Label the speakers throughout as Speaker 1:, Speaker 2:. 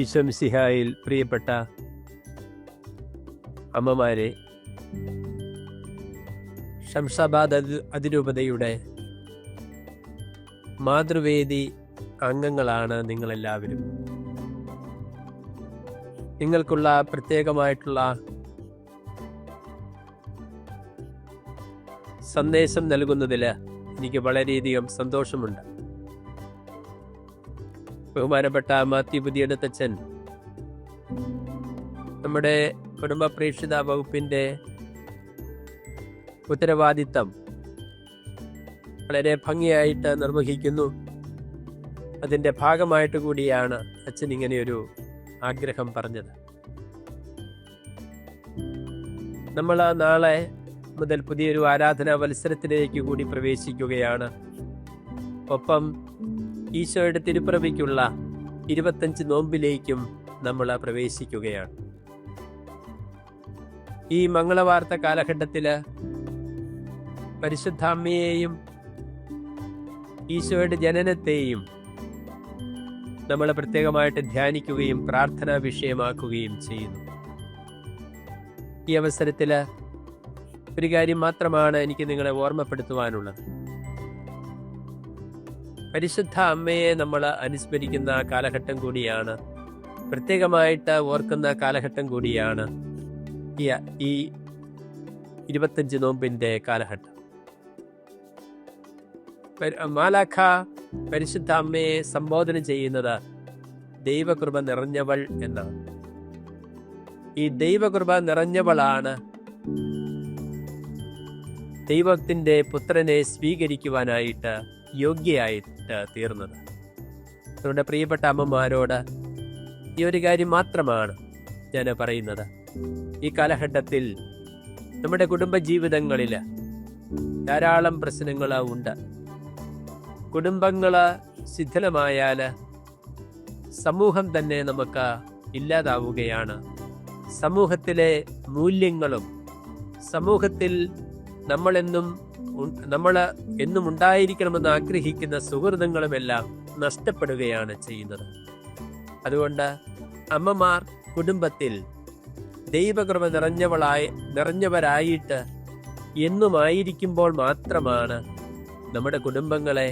Speaker 1: ഈശോ മിശിഹായിൽ പ്രിയപ്പെട്ട അമ്മമാരെ, ശംഷാബാദ് അതിരൂപതയുടെ മാതൃവേദി അംഗങ്ങളാണ് നിങ്ങളെല്ലാവരും. നിങ്ങൾക്കുള്ള പ്രത്യേകമായിട്ടുള്ള സന്ദേശം നൽകുന്നതിൽ എനിക്ക് വളരെയധികം സന്തോഷമുണ്ട്. ബഹുമാനപ്പെട്ട മാത്യു പുതിയടത്തച്ഛൻ നമ്മുടെ കുടുംബ പ്രേക്ഷിത വകുപ്പിൻ്റെ ഉത്തരവാദിത്തം വളരെ ഭംഗിയായിട്ട് നിർവഹിക്കുന്നു. അതിൻ്റെ ഭാഗമായിട്ട് കൂടിയാണ് അച്ഛൻ ഇങ്ങനെയൊരു ആഗ്രഹം പറഞ്ഞത്. നമ്മൾ നാളെ മുതൽ പുതിയൊരു ആരാധനാ മത്സരത്തിലേക്ക് കൂടി പ്രവേശിക്കുകയാണ്. ഒപ്പം ഈശോയുടെ തിരുപ്പിറവിക്കുള്ള 25 നോമ്പിലേക്കും നമ്മൾ പ്രവേശിക്കുകയാണ്. ഈ മംഗളവാർത്ത കാലഘട്ടത്തിൽ പരിശുദ്ധ അമ്മയെയും ഈശോയുടെ ജനനത്തെയും നമ്മൾ പ്രത്യേകമായിട്ട് ധ്യാനിക്കുകയും പ്രാർത്ഥനാ വിഷയമാക്കുകയും ചെയ്യുന്നു. ഈ അവസരത്തിൽ ഒരു കാര്യം മാത്രമാണ് എനിക്ക് നിങ്ങളെ ഓർമ്മപ്പെടുത്തുവാനുള്ളത്. പരിശുദ്ധ അമ്മയെ നമ്മൾ അനുസ്മരിക്കുന്ന കാലഘട്ടം കൂടിയാണ്, പ്രത്യേകമായിട്ട് ഓർക്കുന്ന കാലഘട്ടം കൂടിയാണ് ഈ 25 നോമ്പിൻ്റെ കാലഘട്ടം. മാലാഖ പരിശുദ്ധ അമ്മയെ സംബോധന ചെയ്യുന്നത് ദൈവകൃപ നിറഞ്ഞവൾ എന്നാണ്. ഈ ദൈവകൃപ നിറഞ്ഞവളാണ് ദൈവത്തിൻ്റെ പുത്രനെ സ്വീകരിക്കുവാനായിട്ട് യോഗ്യയായിട്ട് തീർന്നത്. അതുകൊണ്ട് പ്രിയപ്പെട്ട അമ്മമാരോട് ഈ ഒരു കാര്യം മാത്രമാണ് ഞാൻ പറയുന്നത്. ഈ കാലഘട്ടത്തിൽ നമ്മുടെ കുടുംബജീവിതങ്ങളിൽ ധാരാളം പ്രശ്നങ്ങൾ ഉണ്ട്. കുടുംബങ്ങൾ ശിഥിലമായാൽ സമൂഹം തന്നെ നമുക്ക് ഇല്ലാതാവുകയാണ്. സമൂഹത്തിലെ മൂല്യങ്ങളും സമൂഹത്തിൽ നമ്മൾ എന്നും ഉണ്ടായിരിക്കണമെന്ന് ആഗ്രഹിക്കുന്ന സുഹൃത്തുക്കളുമെല്ലാം നഷ്ടപ്പെടുകയാണ് ചെയ്യുന്നത്. അതുകൊണ്ട് അമ്മമാർ കുടുംബത്തിൽ ദൈവകൃപ നിറഞ്ഞവരായിട്ട് എന്നുമായിരിക്കുമ്പോൾ മാത്രമാണ് നമ്മുടെ കുടുംബങ്ങളെ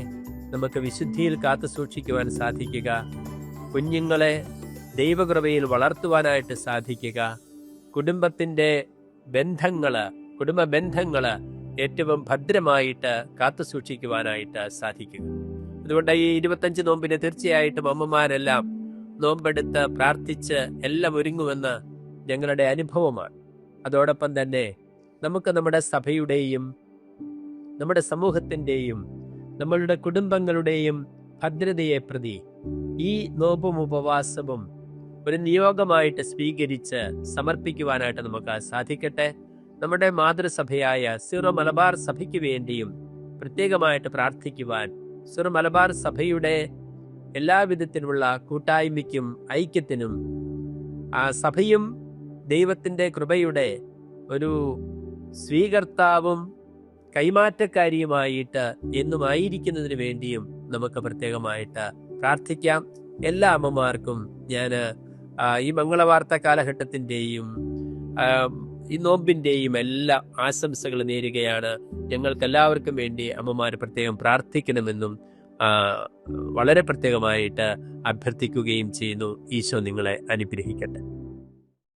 Speaker 1: നമുക്ക് വിശുദ്ധിയിൽ കാത്തു സൂക്ഷിക്കുവാൻ സാധിക്കുക, കുഞ്ഞുങ്ങളെ ദൈവകൃപയിൽ വളർത്തുവാനായിട്ട് സാധിക്കുക, കുടുംബത്തിൻ്റെ കുടുംബ ബന്ധങ്ങൾ ഏറ്റവും ഭദ്രമായിട്ട് കാത്തു സൂക്ഷിക്കുവാനായിട്ട് സാധിക്കുക. അതുകൊണ്ട് ഈ 25 നോമ്പിന് തീർച്ചയായിട്ടും അമ്മമാരെല്ലാം നോമ്പെടുത്ത് പ്രാർത്ഥിച്ച് എല്ലാം ഒരുങ്ങുമെന്ന് ഞങ്ങളുടെ അനുഭവമാണ്. അതോടൊപ്പം തന്നെ നമുക്ക് നമ്മുടെ സഭയുടെയും നമ്മുടെ സമൂഹത്തിൻ്റെയും നമ്മളുടെ കുടുംബങ്ങളുടെയും ഭദ്രതയെ പ്രതി ഈ നോമ്പും ഉപവാസവും ഒരു നിയോഗമായിട്ട് സ്വീകരിച്ച് സമർപ്പിക്കുവാനായിട്ട് നമുക്ക് സാധിക്കട്ടെ. നമ്മുടെ മാതൃസഭയായ സീറോ മലബാർ സഭയ്ക്ക് വേണ്ടിയും പ്രത്യേകമായിട്ട് പ്രാർത്ഥിക്കുവാൻ, സീറോ മലബാർ സഭയുടെ എല്ലാവിധത്തിലുള്ള കൂട്ടായ്മയ്ക്കും ഐക്യത്തിനും ആ സഭയും ദൈവത്തിൻ്റെ കൃപയുടെ ഒരു സ്വീകർത്താവും കൈമാറ്റക്കാരിയുമായിട്ട് എന്നുമായിരിക്കുന്നതിന് വേണ്ടിയും നമുക്ക് പ്രത്യേകമായിട്ട് പ്രാർത്ഥിക്കാം. എല്ലാ അമ്മമാർക്കും ഞാൻ ഈ മംഗളവാർത്ത കാലഘട്ടത്തിൻ്റെയും ഈ നോമ്പിൻ്റെയും എല്ലാ ആശംസകൾ നേരുകയാണ്. ഞങ്ങൾക്കെല്ലാവർക്കും വേണ്ടി അമ്മമാർ പ്രത്യേകം പ്രാർത്ഥിക്കണമെന്നും വളരെ പ്രത്യേകമായിട്ട് അഭ്യർത്ഥിക്കുകയും ചെയ്യുന്നു. ഈശോ നിങ്ങളെ അനുഗ്രഹിക്കട്ടെ.